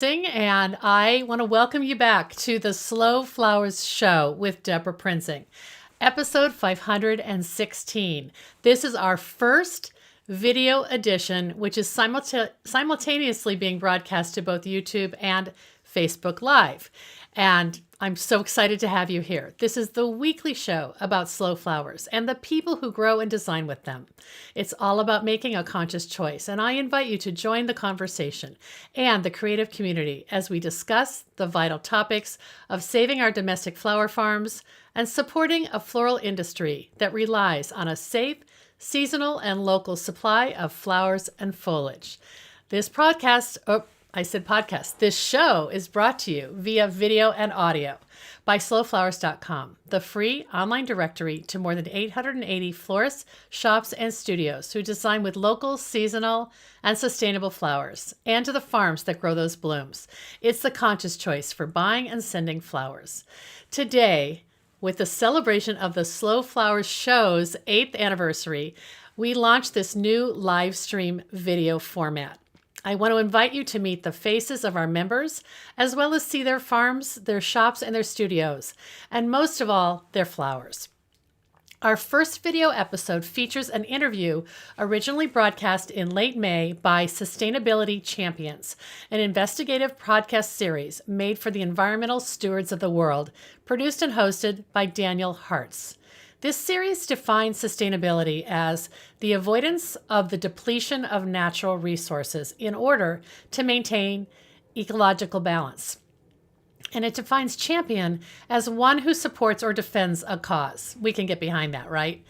And I want to welcome you back to the Slow Flowers Show with Deborah Prinzing, episode 516. This is our first video edition, which is simultaneously being broadcast to both YouTube and Facebook Live. And I'm so excited to have you here. This is the weekly show about slow flowers and the people who grow and design with them. It's all about making a conscious choice, and I invite you to join the conversation and the creative community as we discuss the vital topics of saving our domestic flower farms and supporting a floral industry that relies on a safe, seasonal, and local supply of flowers and foliage. This podcast, this show is brought to you via video and audio by Slowflowerscom, the free online directory to more than 880 florists, shops, and studios who design with local, seasonal, and sustainable flowers, and to the farms that grow those blooms. It's the conscious choice for buying and sending flowers. Today, with the celebration of the Slow Flowers Show's 8th anniversary, we launched this new live stream video format. I want to invite you to meet the faces of our members, as well as see their farms, their shops, and their studios, and most of all, their flowers. Our first video episode features an interview originally broadcast in late May by Sustainability Champions, an investigative podcast series made for the environmental stewards of the world, produced and hosted by Daniel Hartz. This series defines sustainability as the avoidance of the depletion of natural resources in order to maintain ecological balance. And it defines champion as one who supports or defends a cause. We can get behind that, right?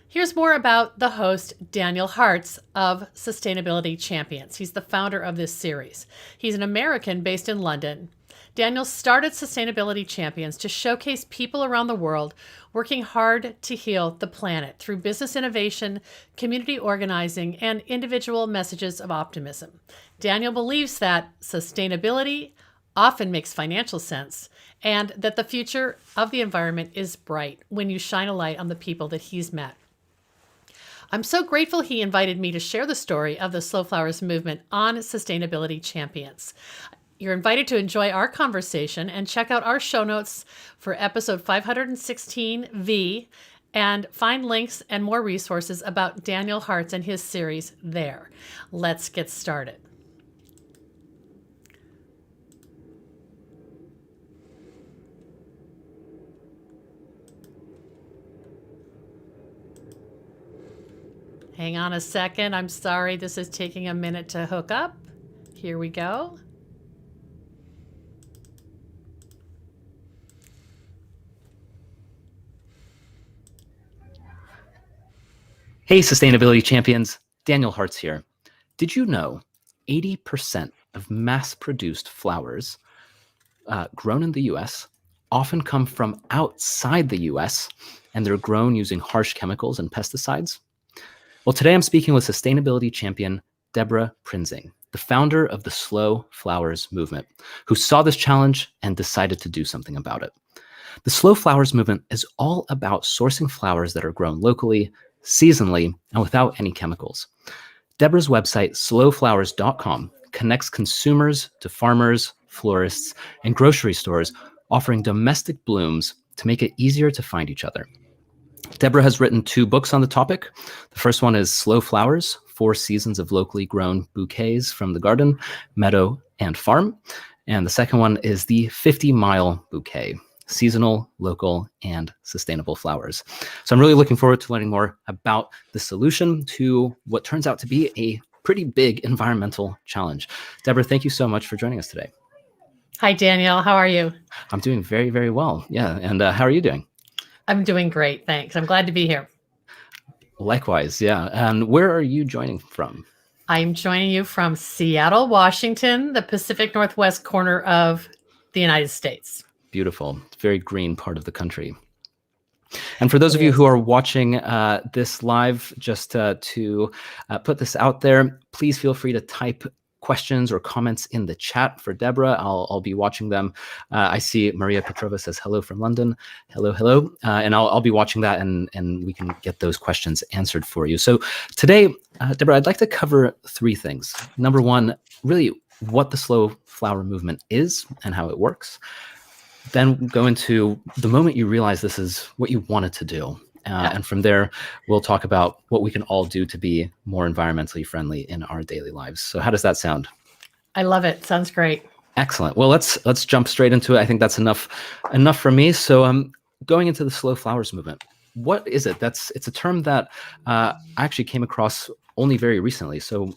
Here's more about the host, Daniel Hartz of Sustainability Champions. He's the founder of this series. He's an American based in London. Daniel started Sustainability Champions to showcase people around the world working hard to heal the planet through business innovation, community organizing, and individual messages of optimism. Daniel believes that sustainability often makes financial sense and that the future of the environment is bright when you shine a light on the people that he's met. I'm so grateful he invited me to share the story of the Slow Flowers movement on Sustainability Champions. You're invited to enjoy our conversation and check out our show notes for episode 516V and find links and more resources about Daniel Hartz and his series there. Let's get started. Hang on a second. I'm sorry. This is taking a minute to hook up. Here we go. Hey, Sustainability Champions, Daniel Hartz here. Did you know 80% of mass-produced flowers grown in the US often come from outside the US, and they're grown using harsh chemicals and pesticides? Well, today I'm speaking with Sustainability Champion Deborah Prinzing, the founder of the Slow Flowers movement, who saw this challenge and decided to do something about it. The Slow Flowers movement is all about sourcing flowers that are grown locally, seasonally, and without any chemicals. Deborah's website, slowflowers.com, connects consumers to farmers, florists, and grocery stores, offering domestic blooms to make it easier to find each other. Deborah has written 2 books on the topic. The first one is Slow Flowers, 4 Seasons of Locally Grown Bouquets from the Garden, Meadow, and Farm. And the second one is the 50-Mile Bouquet, Seasonal, Local, and Sustainable Flowers. So I'm really looking forward to learning more about the solution to what turns out to be a pretty big environmental challenge. Deborah, thank you so much for joining us today. Hi, Daniel. How are you? I'm doing very, very well. Yeah. And how are you doing? I'm doing great. Thanks. I'm glad to be here. Likewise. Yeah. And where are you joining from? I'm joining you from Seattle, Washington, the Pacific Northwest corner of the United States. Beautiful. Very green part of the country. And for those of you who are watching this live, just to put this out there, please feel free to type questions or comments in the chat for Deborah. I'll be watching them. I see Maria Petrova says hello from London. Hello, hello. And I'll be watching that and we can get those questions answered for you. So today, Deborah, I'd like to cover 3 things. Number 1, really, what the slow flower movement is and how it works. Then go into the moment you realize this is what you wanted to do. And from there, we'll talk about what we can all do to be more environmentally friendly in our daily lives. So how does that sound? I love it. Sounds great. Excellent. Well, let's jump straight into it. I think that's enough for me. So going into the slow flowers movement, what is it? It's a term that I actually came across only very recently. So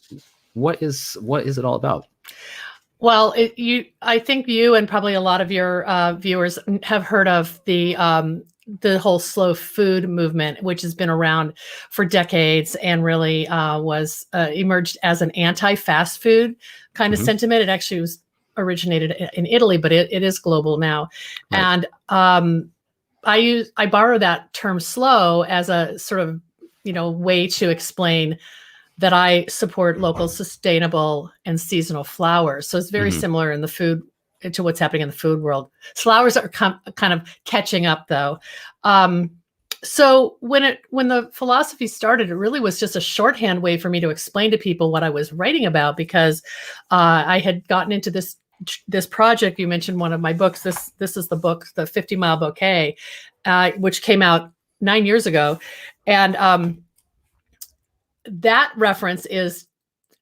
what is it all about? Well, I think you and probably a lot of your viewers have heard of the whole slow food movement, which has been around for decades and really was emerged as an anti-fast food kind of sentiment. It actually was originated in Italy, but it is global now. Right. And I borrow that term slow as a sort of way to explain that I support local, sustainable, and seasonal flowers. So it's very similar in the food to what's happening in the food world. Flowers are kind of catching up, though. So when the philosophy started, it really was just a shorthand way for me to explain to people what I was writing about, because I had gotten into this project. You mentioned one of my books. This is the book, The 50-Mile Bouquet, which came out 9 years ago, and that reference is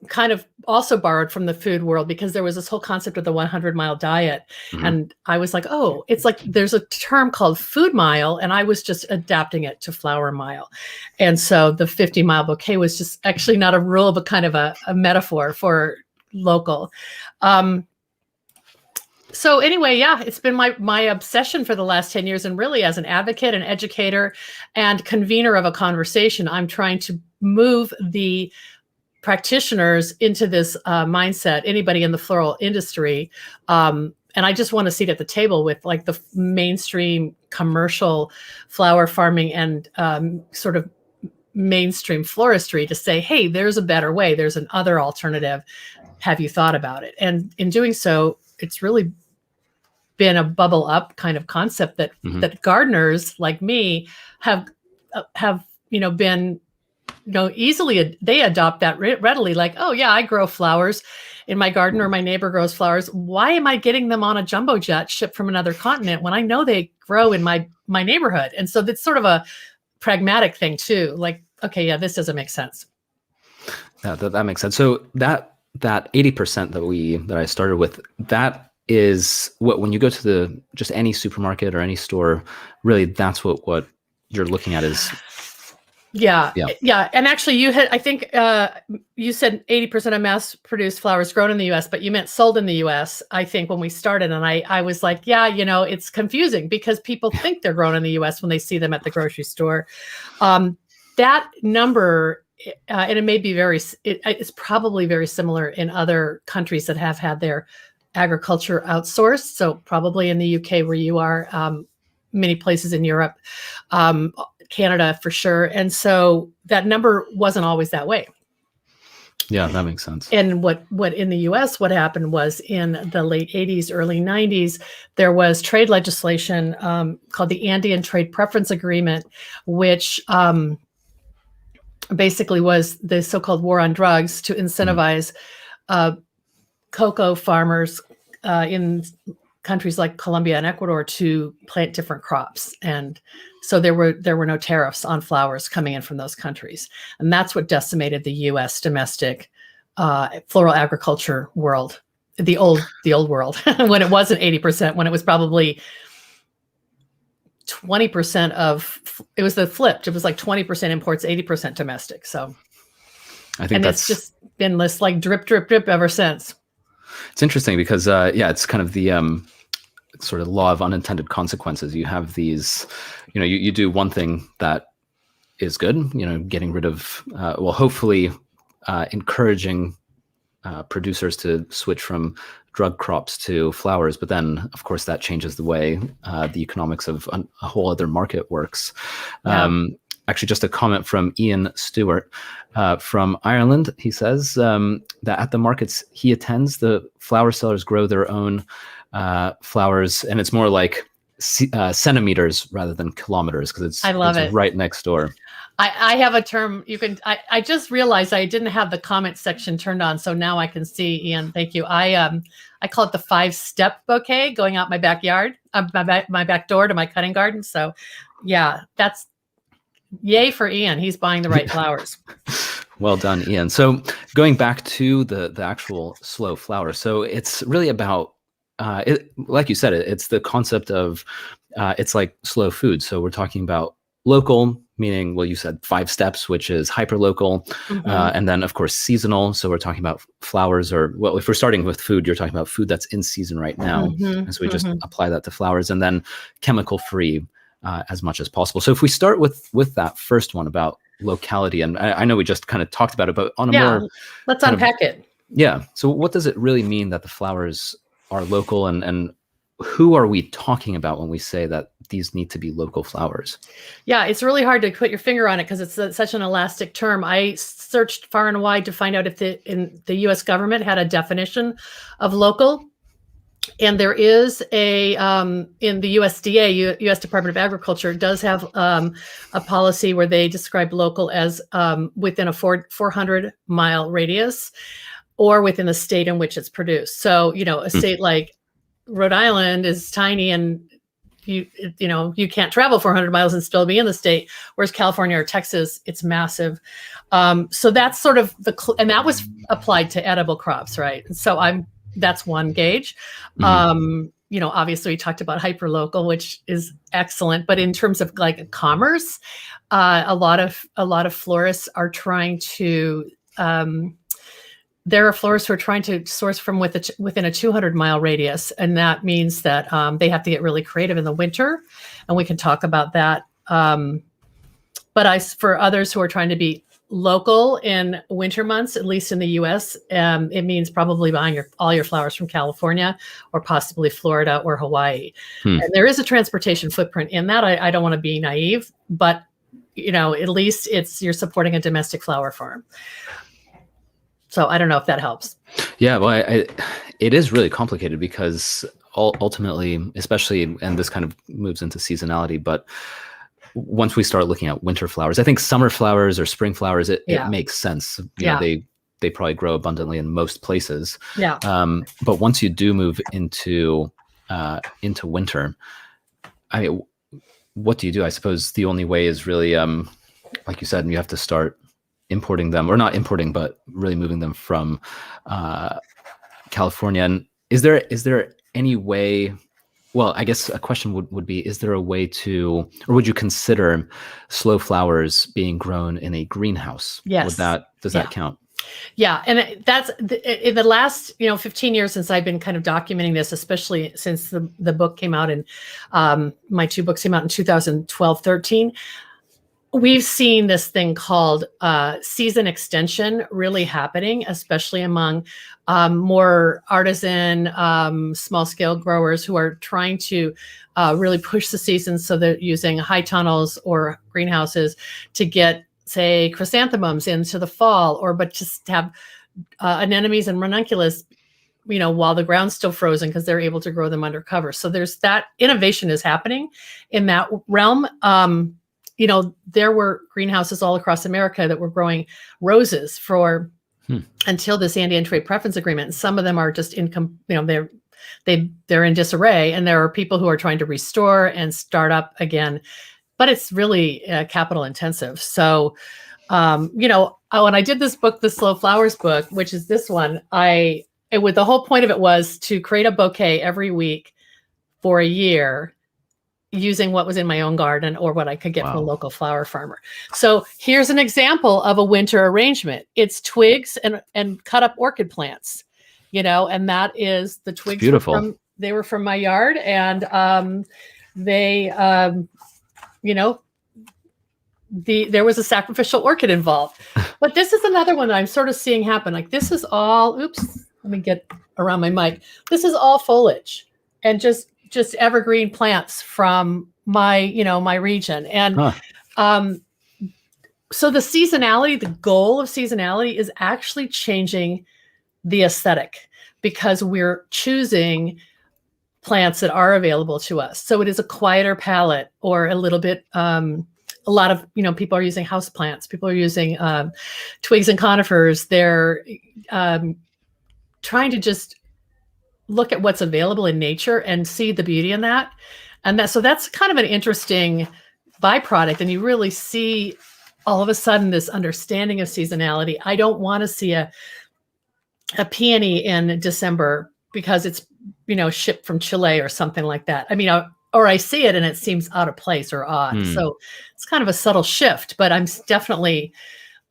kind of also borrowed from the food world, because there was this whole concept of the 100-mile diet. And I was like, oh, it's like there's a term called food mile, and I was just adapting it to flower mile. And so the 50-mile bouquet was just actually not a rule, but kind of a metaphor for local. So anyway, yeah, it's been my obsession for the last 10 years. And really, as an advocate, an educator, and convener of a conversation, I'm trying to move the practitioners into this mindset, anybody in the floral industry. And I just want a seat at the table with like the mainstream commercial flower farming and sort of mainstream floristry to say, hey, there's a better way. There's an other alternative. Have you thought about it? And in doing so, it's really been a bubble up kind of concept that that gardeners like me have been easily, they adopt that readily. Like, oh yeah, I grow flowers in my garden, or my neighbor grows flowers. Why am I getting them on a jumbo jet shipped from another continent when I know they grow in my neighborhood? And so that's sort of a pragmatic thing too. Like, okay, yeah, this doesn't make sense. Yeah, that makes sense. So that 80% that I started with, that is what, when you go to just any supermarket or any store, really that's what you're looking at is. Yeah. And actually I think you said 80% of mass produced flowers grown in the US, but you meant sold in the US, I think, when we started. And I was like, yeah, it's confusing because people think they're grown in the US when they see them at the grocery store. That number, and it may be it's probably very similar in other countries that have had their agriculture outsourced. So probably in the UK where you are, many places in Europe, Canada for sure. And so that number wasn't always that way. Yeah, that makes sense. And what in the US, what happened was in the late 80s, early 90s, there was trade legislation called the Andean Trade Preference Agreement, which basically was the so-called war on drugs to incentivize cocoa farmers in countries like Colombia and Ecuador to plant different crops. And so there were no tariffs on flowers coming in from those countries. And that's what decimated the US domestic floral agriculture world, the old world, when it wasn't 80%, when it was probably 20% it was the flipped. It was like 20% imports, 80% domestic. So I think it's just been this like drip, drip, drip ever since. It's interesting because, it's kind of the sort of law of unintended consequences. You have these, you do one thing that is good, getting rid of, hopefully encouraging producers to switch from drug crops to flowers. But then, of course, that changes the way the economics of a whole other market works. Yeah. Actually, just a comment from Ian Stewart from Ireland. He says that at the markets he attends, the flower sellers grow their own flowers, and it's more like centimeters rather than kilometers because I love it's it. right next door. I have a term you can. I just realized I didn't have the comment section turned on, so now I can see. Ian, thank you. I call it the 5-step bouquet going out my backyard, my back door to my cutting garden. So, yeah, that's yay for Ian. He's buying the right flowers. Well done, Ian. So going back to the actual slow flower, so it's really about like you said, it's the concept of it's like slow food. So we're talking about local, meaning, well, you said 5 steps, which is hyperlocal, and then of course seasonal. So we're talking about flowers, or well, if we're starting with food, you're talking about food that's in season right now, and so we just apply that to flowers, and then chemical free as much as possible. So if we start with that first one about locality, and I know we just kind of talked about it, but on a more let's unpack it. Yeah. So what does it really mean that the flowers are local, and who are we talking about when we say that these need to be local flowers? Yeah, it's really hard to put your finger on it because it's such an elastic term. I searched far and wide to find out if the U.S. government had a definition of local. And there is a, in the USDA, U.S. Department of Agriculture, does have a policy where they describe local as within a 400-mile radius or within the state in which it's produced. So, a state like Rhode Island is tiny, and you can't travel 400 miles and still be in the state, whereas California or Texas, it's massive. So that's sort of and that was applied to edible crops, right? And so that's one gauge. Obviously we talked about hyperlocal, which is excellent, but in terms of like commerce, a lot of florists are trying to, there are florists who are trying to source from within a 200-mile radius. And that means that they have to get really creative in the winter, and we can talk about that. But for others who are trying to be local in winter months, at least in the U.S., it means probably buying all your flowers from California or possibly Florida or Hawaii. And there is a transportation footprint in that. I don't want to be naive, but at least you're supporting a domestic flower farm. So I don't know if that helps. Yeah, well, it is really complicated because ultimately, especially, and this kind of moves into seasonality, but once we start looking at winter flowers, I think summer flowers or spring flowers, it makes sense. They probably grow abundantly in most places. Yeah. But once you do move into winter, what do you do? I suppose the only way is really, like you said, you have to start importing them, or not importing, but really moving them from California. And is there any way? Well, I guess a question would be, is there a way to, or would you consider slow flowers being grown in a greenhouse? Yes. Does that count? Yeah. And that's in the last, 15 years since I've been kind of documenting this, especially since the book came out, and my 2 books came out in 2012, 13. We've seen this thing called season extension really happening, especially among more artisan, small-scale growers who are trying to really push the season. So they're using high tunnels or greenhouses to get, say, chrysanthemums into the fall, but just have anemones and ranunculus, while the ground's still frozen, because they're able to grow them under cover. So there's that innovation is happening in that realm. There were greenhouses all across America that were growing roses until this Andean Trade Preference Agreement. And some of them are just they're in disarray, and there are people who are trying to restore and start up again, but it's really capital intensive. So, when I did this book, the Slow Flowers book, which is this one, the whole point of it was to create a bouquet every week for a year, using what was in my own garden or what I could get from a local flower farmer. So here's an example of a winter arrangement. It's twigs and cut up orchid plants, and that is the twigs. Beautiful. They were from my yard, and there was a sacrificial orchid involved. But this is another one that I'm sort of seeing happen. Like, this is all, let me get around my mic. This is all foliage and just evergreen plants from my region. And so the seasonality, the goal of seasonality is actually changing the aesthetic, because we're choosing plants that are available to us. So it is a quieter palette, or a little bit, a lot of, people are using house plants. People are using twigs and conifers. They're trying to just look at what's available in nature and see the beauty in that. So that's kind of an interesting byproduct. And you really see all of a sudden this understanding of seasonality. I don't want to see a peony in December because it's, shipped from Chile or something like that. I mean, or I see it and it seems out of place or odd. So it's kind of a subtle shift, but I'm definitely,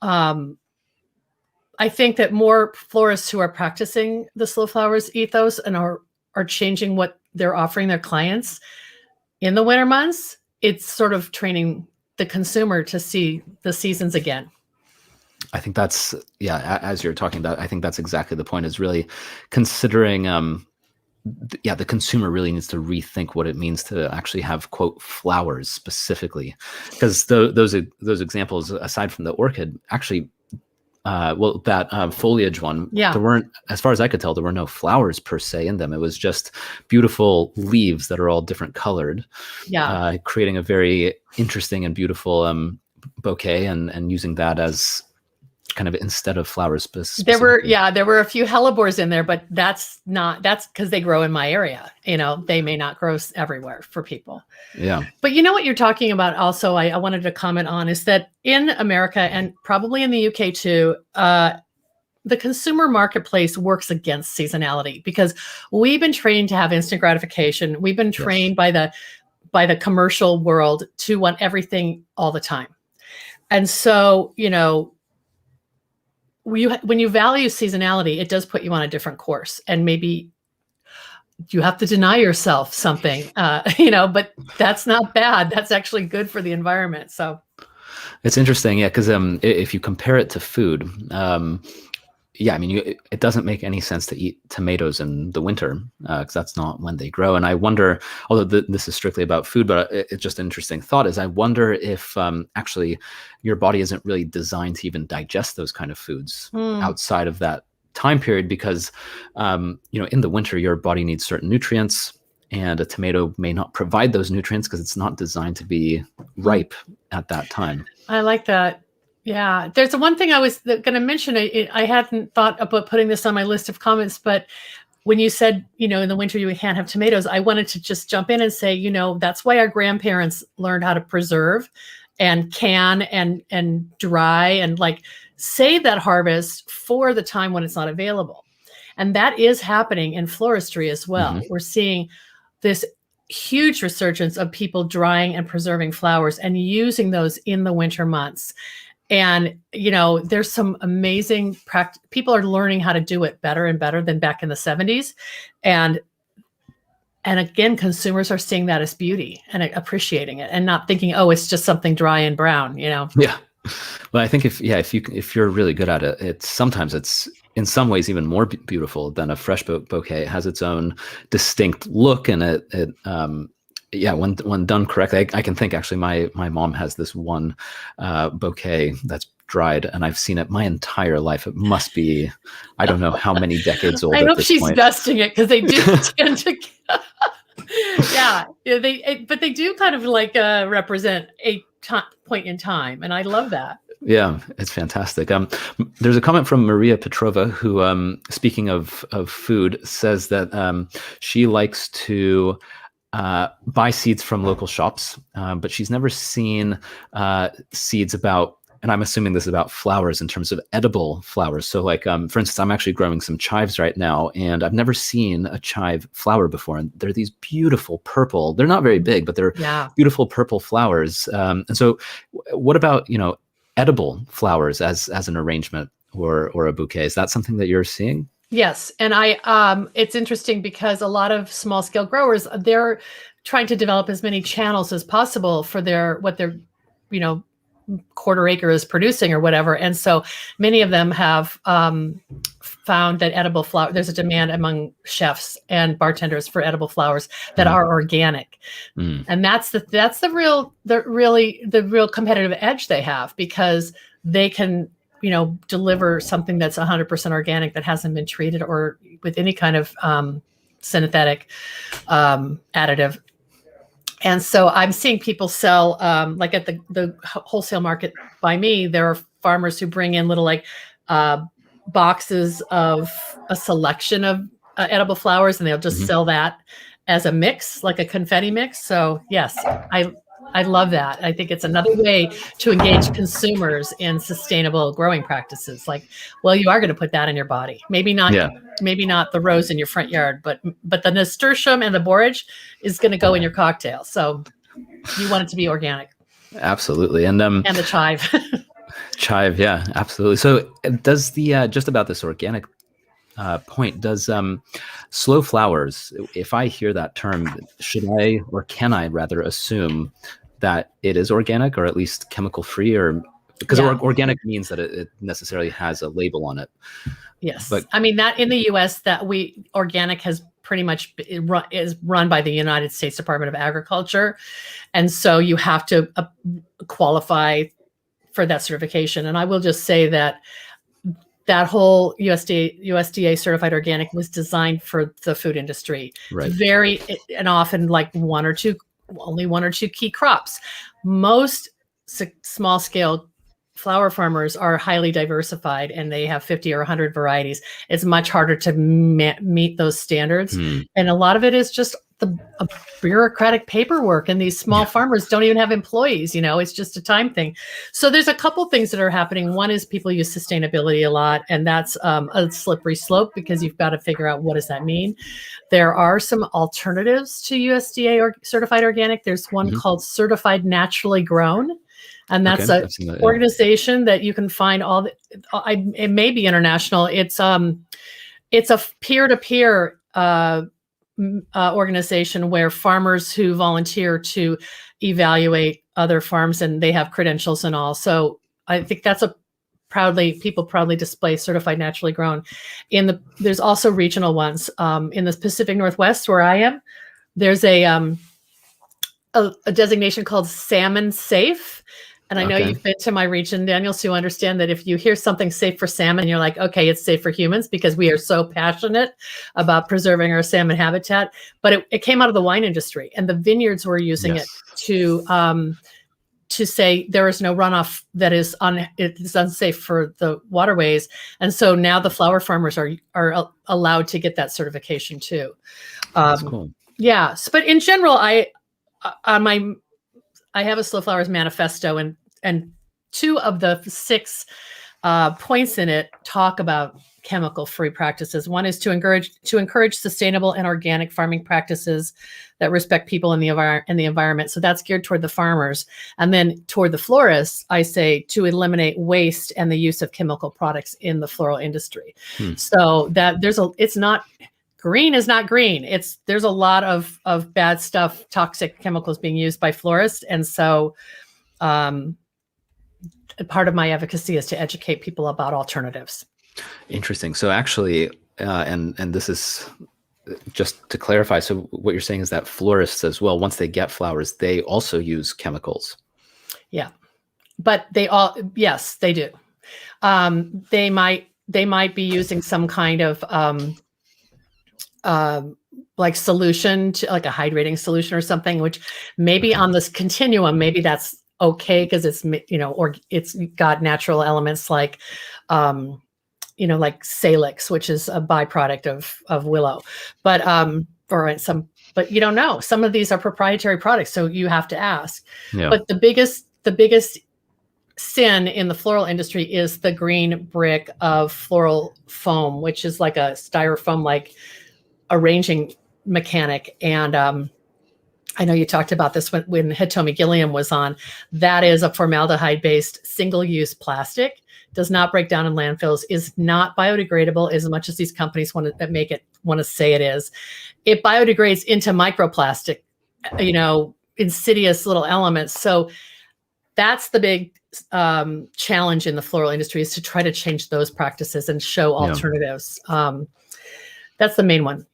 I think that more florists who are practicing the slow flowers ethos and are changing what they're offering their clients in the winter months, it's sort of training the consumer to see the seasons again. I think that's, as you're talking about, I think that's exactly the point, is really considering, the consumer really needs to rethink what it means to actually have, quote, flowers specifically. Because those examples, aside from the orchid, actually, that foliage one, there weren't, as far as I could tell, there were no flowers per se in them. It was just beautiful leaves that are all different colored, creating a very interesting and beautiful bouquet, and using that as kind of instead of flowers. There were a few hellebores in there, but that's because they grow in my area. They may not grow everywhere for people. Yeah. But you know what you're talking about also, I wanted to comment on, is that in America, and probably in the UK too, the consumer marketplace works against seasonality, because we've been trained to have instant gratification. We've been trained by the commercial world to want everything all the time. And so, when you value seasonality, it does put you on a different course, and maybe you have to deny yourself something, but that's not bad. That's actually good for the environment. So it's interesting. Yeah. Cause, if you compare it to food, it doesn't make any sense to eat tomatoes in the winter, because that's not when they grow. And I wonder, although this is strictly about food, but it's just an interesting thought, is I wonder if actually your body isn't really designed to even digest those kind of foods outside of that time period, because in the winter your body needs certain nutrients, and a tomato may not provide those nutrients because it's not designed to be ripe at that time. I like that. Yeah, there's one thing I was going to mention. I hadn't thought about putting this on my list of comments, but when you said, in the winter you can't have tomatoes, I wanted to just jump in and say, that's why our grandparents learned how to preserve and can and dry and save that harvest for the time when it's not available. And that is happening in floristry as well. Mm-hmm. We're seeing this huge resurgence of people drying and preserving flowers and using those in the winter months. And, there's some amazing people are learning how to do it better and better than back in the 70s. And again, consumers are seeing that as beauty and appreciating it, and not thinking, oh, it's just something dry and brown, Yeah. Well, I think if you're really good at it, sometimes it's in some ways even more beautiful than a fresh bouquet. It has its own distinct look, and when done correctly, I can think actually my mom has this one bouquet that's dried, and I've seen it my entire life. It must be, I don't know how many decades old. I hope she's dusting it, because they do tend to. But they do kind of represent a point in time, and I love that. Yeah, it's fantastic. There's a comment from Maria Petrova, who, speaking of food, says that she likes to buy seeds from local shops, but she's never seen seeds about, and I'm assuming this is about flowers in terms of edible flowers. So for instance, I'm actually growing some chives right now, and I've never seen a chive flower before. And they're these beautiful purple, they're not very big, but they're beautiful purple flowers. And so what about, edible flowers as an arrangement or a bouquet? Is that something that you're seeing? Yes. And it's interesting because a lot of small scale growers, they're trying to develop as many channels as possible for what their, quarter acre is producing or whatever. And so many of them have found that edible flower, there's a demand among chefs and bartenders for edible flowers that are organic. And that's the real competitive edge they have, because they can, deliver something that's 100% organic, that hasn't been treated or with any kind of synthetic additive. And so I'm seeing people sell, like at the wholesale market by me, there are farmers who bring in little like boxes of a selection of edible flowers, and they'll just sell that as a mix, like a confetti mix. So yes, I love that. I think it's another way to engage consumers in sustainable growing practices. Like, well, you are going to put that in your body. Maybe not the rose in your front yard, but the nasturtium and the borage is going to go in your cocktail. So you want it to be organic. Absolutely. And the chive. Chive, yeah, absolutely. So does the just about this organic point, does slow flowers, if I hear that term, should I, or can I rather, assume that it is organic or at least chemical free? Or because organic means that it necessarily has a label on it. Yes. But I mean, that in the US, organic has pretty much is run by the United States Department of Agriculture. And so you have to qualify for that certification. And I will just say that whole USDA certified organic was designed for the food industry. Right. And often like only one or two key crops. Most small scale flower farmers are highly diversified and they have 50 or 100 varieties. It's much harder to meet those standards. And a lot of it is just the bureaucratic paperwork, and these small farmers don't even have employees. It's just a time thing. So there's a couple things that are happening. One is people use sustainability a lot, and that's a slippery slope because you've got to figure out what does that mean. There are some alternatives to USDA or certified organic. There's one called Certified Naturally Grown. And that's an organization that you can find it may be international. It's a peer-to-peer organization where farmers who volunteer to evaluate other farms, and they have credentials and all. So I think that's people proudly display Certified Naturally Grown. There's also regional ones in the Pacific Northwest where I am. There's a designation called Salmon Safe. And I know you've been to my region, Daniel, so you understand that if you hear something safe for salmon, you're like, okay, it's safe for humans, because we are so passionate about preserving our salmon habitat. But it came out of the wine industry, and the vineyards were using it to say there is no runoff that is unsafe for the waterways. And so now the flower farmers are allowed to get that certification too. That's cool. Yeah. But in general, I have a Slow Flowers manifesto, and 2 of the 6 points in it talk about chemical-free practices. One is to encourage sustainable and organic farming practices that respect people and the environment. So that's geared toward the farmers. And then toward the florists, I say to eliminate waste and the use of chemical products in the floral industry. So that it's not green is not green. There's a lot of bad stuff, toxic chemicals being used by florists. And so part of my advocacy is to educate people about alternatives. Interesting. So actually, and this is just to clarify. So what you're saying is that florists as well, once they get flowers, they also use chemicals. Yeah. But yes, they do. They might be using some kind of, like solution, to like a hydrating solution or something, which maybe on this continuum, maybe that's okay because it's, or it's got natural elements like, like salix, which is a byproduct of willow, but you don't know. Some of these are proprietary products, so you have to ask. Yeah. But the biggest sin in the floral industry is the green brick of floral foam, which is like a styrofoam like arranging mechanic. And I know you talked about this when Hitomi Gilliam was on. That is a formaldehyde-based single-use plastic, does not break down in landfills, is not biodegradable as much as these companies want to say it is. It biodegrades into microplastic, insidious little elements. So that's the big challenge in the floral industry, is to try to change those practices and show alternatives. That's the main one.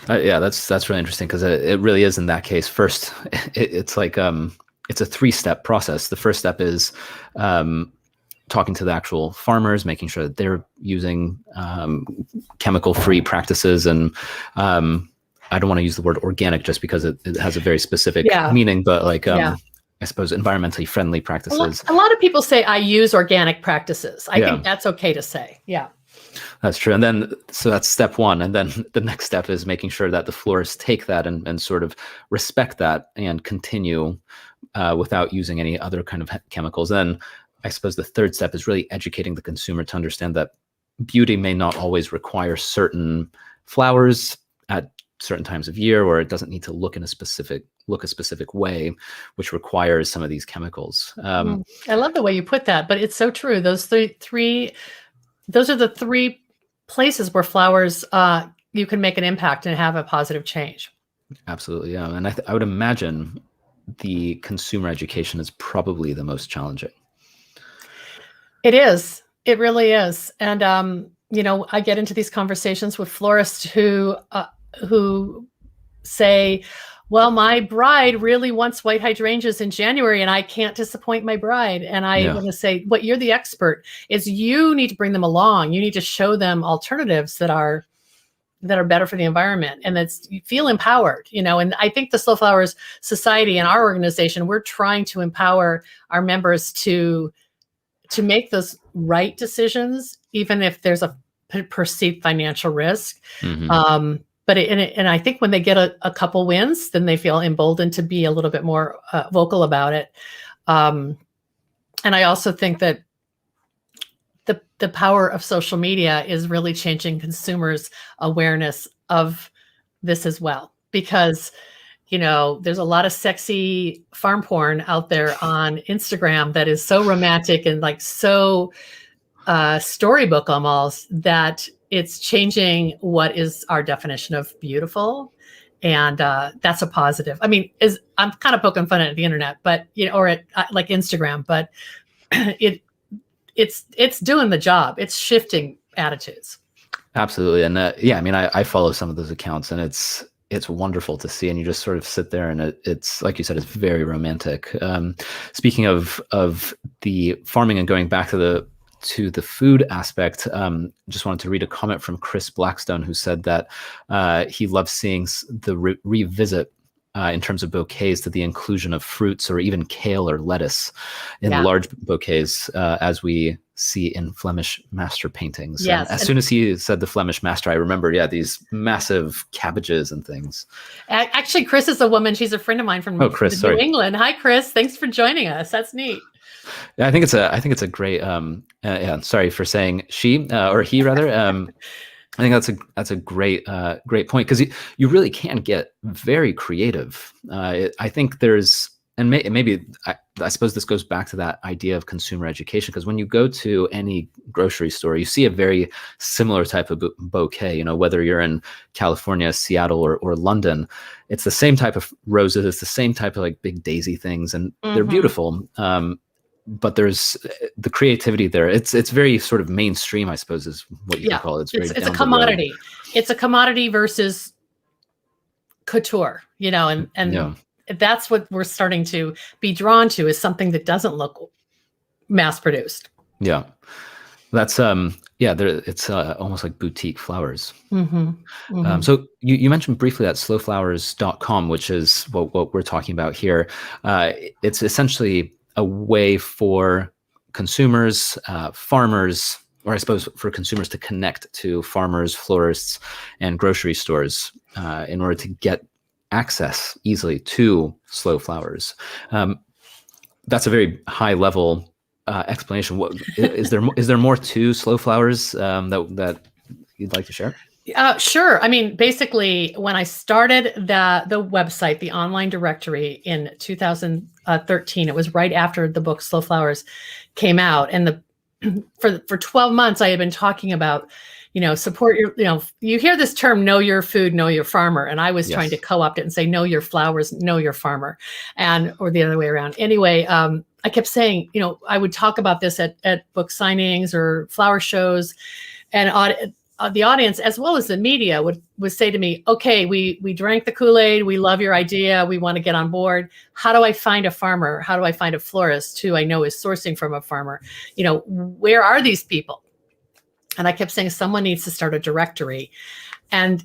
That's really interesting, because it really is in that case. First, it's like it's a 3-step process. The first step is talking to the actual farmers, making sure that they're using chemical-free practices. And I don't want to use the word organic just because it has a very specific meaning, but like I suppose environmentally friendly practices. A lot of people say I use organic practices. I think that's okay to say. Yeah. That's true. And then, so that's step one. And then the next step is making sure that the florists take that and sort of respect that and continue without using any other kind of chemicals. Then I suppose the third step is really educating the consumer to understand that beauty may not always require certain flowers at certain times of year, or it doesn't need to look a specific way, which requires some of these chemicals. I love the way you put that, but it's so true. Those those are the three places where flowers, you can make an impact and have a positive change. Absolutely. Yeah. And I would imagine the consumer education is probably the most challenging. It is. It really is. And, I get into these conversations with florists who say, well, my bride really wants white hydrangeas in January and I can't disappoint my bride. And I want to say, what you're the expert is you need to bring them along. You need to show them alternatives that are better for the environment. And you feel empowered, and I think the Slow Flowers Society and our organization, we're trying to empower our members to make those right decisions, even if there's a perceived financial risk. But I think when they get a couple wins, then they feel emboldened to be a little bit more vocal about it. And I also think that the power of social media is really changing consumers' awareness of this as well, because there's a lot of sexy farm porn out there on Instagram that is so romantic and like so storybook almost, that it's changing what is our definition of beautiful. And that's a positive. I mean, I'm kind of poking fun at the internet, but, or at like Instagram, but it's doing the job. It's shifting attitudes. Absolutely. And I follow some of those accounts, and it's wonderful to see. And you just sort of sit there, and it's like you said, it's very romantic. Speaking of the farming and going back to the food aspect, just wanted to read a comment from Chris Blackstone, who said that he loves seeing the revisit in terms of bouquets to the inclusion of fruits or even kale or lettuce in large bouquets, as we see in Flemish master paintings. Yes. As soon as he said the Flemish master, I remember, these massive cabbages and things. Actually, Chris is a woman. She's a friend of mine from New England. Hi, Chris. Thanks for joining us. That's neat. Yeah, I think it's a great. Sorry for saying she or he rather. I think that's a great point, because you really can get very creative. I think there's, and maybe I suppose this goes back to that idea of consumer education, because when you go to any grocery store, you see a very similar type of bouquet. Whether you're in California, Seattle, or London, it's the same type of roses. It's the same type of like big daisy things, and they're beautiful. But there's the creativity there. It's very sort of mainstream, I suppose, is what you can call it. It's a commodity. It's a commodity versus couture, and that's what we're starting to be drawn to, is something that doesn't look mass produced. Yeah. That's it's almost like boutique flowers. So you mentioned briefly that slowflowers.com, which is what we're talking about here. It's essentially a way for consumers, farmers, or I suppose for consumers to connect to farmers, florists, and grocery stores in order to get access easily to slow flowers. That's a very high level explanation. What is there more to slow flowers that you'd like to share? Sure. I mean, basically, when I started the website, the online directory in 2013, it was right after the book Slow Flowers came out, and for 12 months I had been talking about, support your, you hear this term, know your food, know your farmer, and I was trying to co-opt it and say, know your flowers, know your farmer, or the other way around. Anyway, I kept saying, I would talk about this at book signings or flower shows, and the audience, as well as the media, would say to me, okay, we drank the Kool-Aid, we love your idea, we want to get on board. How do I find a farmer? How do I find a florist who I know is sourcing from a farmer? Where are these people? And I kept saying, someone needs to start a directory. And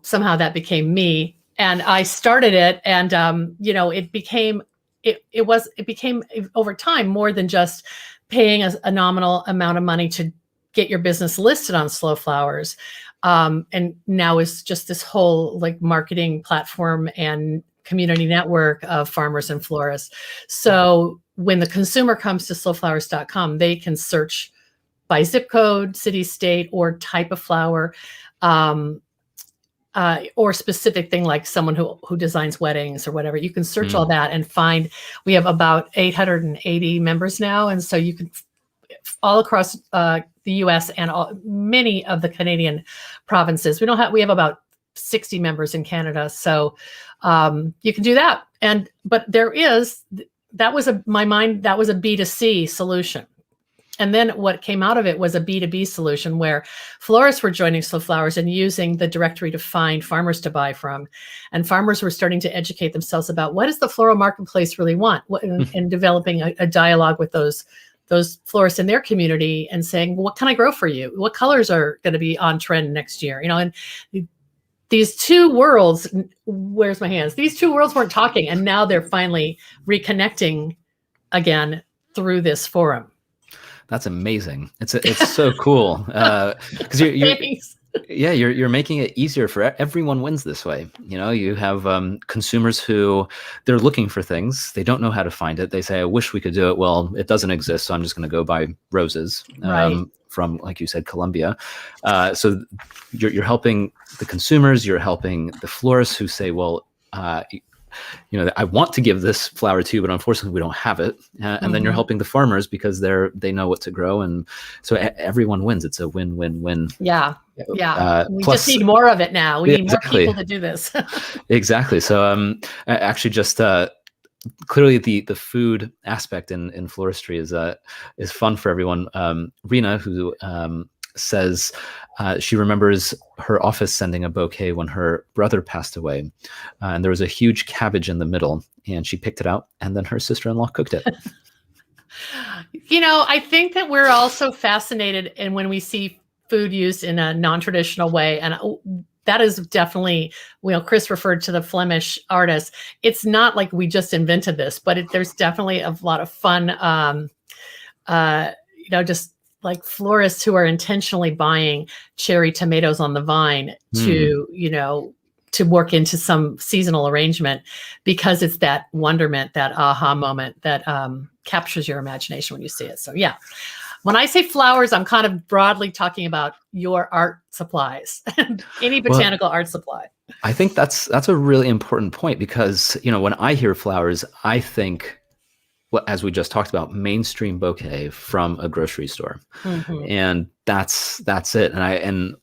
somehow that became me, and I started it, and it became over time more than just paying a nominal amount of money to get your business listed on Slow Flowers. And now is just this whole like marketing platform and community network of farmers and florists. So when the consumer comes to slowflowers.com, they can search by zip code, city, state, or type of flower, or specific thing, like someone who designs weddings or whatever. You can search all that and find. We have about 880 members now, and so you can all across the U.S. and many of the Canadian provinces. We have about 60 members in Canada, so you can do that. But that was a B2C solution. And then what came out of it was a B2B solution where florists were joining Slow Flowers and using the directory to find farmers to buy from. And farmers were starting to educate themselves about what does the floral marketplace really want, and developing a dialogue with those florists in their community and saying, what can I grow for you? What colors are going to be on trend next year? And these two worlds, where's my hands? These two worlds weren't talking, and now they're finally reconnecting again through this forum. That's amazing. It's so cool because you're making it easier for everyone. Wins this way. You have consumers who they're looking for things, they don't know how to find it. They say, I wish we could do it. Well, it doesn't exist, so I'm just going to go buy roses from, like you said, Colombia. So you're helping the consumers. You're helping the florists who say, well, I want to give this flower to you, but unfortunately we don't have it. And then you're helping the farmers because they know what to grow. And so everyone wins. It's a win-win-win. Yeah. We just need more of it now. We need more people to do this. Exactly. So actually just clearly the food aspect in floristry is fun for everyone. Rena, who says she remembers her office sending a bouquet when her brother passed away, and there was a huge cabbage in the middle, and she picked it out, and then her sister-in-law cooked it. I think that we're also fascinated in when we see food used in a non-traditional way, and that is definitely, Chris referred to the Flemish artist. It's not like we just invented this, but there's definitely a lot of fun, just like florists who are intentionally buying cherry tomatoes on the vine to work into some seasonal arrangement, because it's that wonderment, that aha moment that captures your imagination when you see it. So yeah, when I say flowers, I'm kind of broadly talking about your art supplies, any botanical art supply. I think that's a really important point, because when I hear flowers, I think, as we just talked about, mainstream bouquet from a grocery store, and that's it. And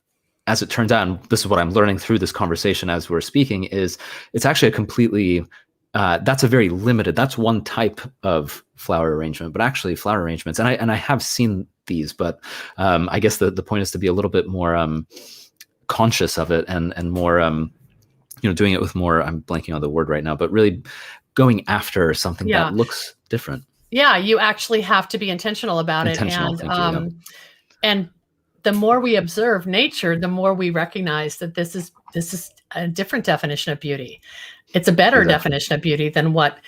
as it turns out, and this is what I'm learning through this conversation as we're speaking, is it's actually a completely that's a very limited. That's one type of flower arrangement, but actually flower arrangements, and I have seen these, but I guess the point is to be a little bit more conscious of it and more doing it with more. I'm blanking on the word right now, but really going after something that looks different. Yeah, you actually have to be intentional about it. And the more we observe nature, the more we recognize that this is a different definition of beauty. It's a better definition of beauty than what,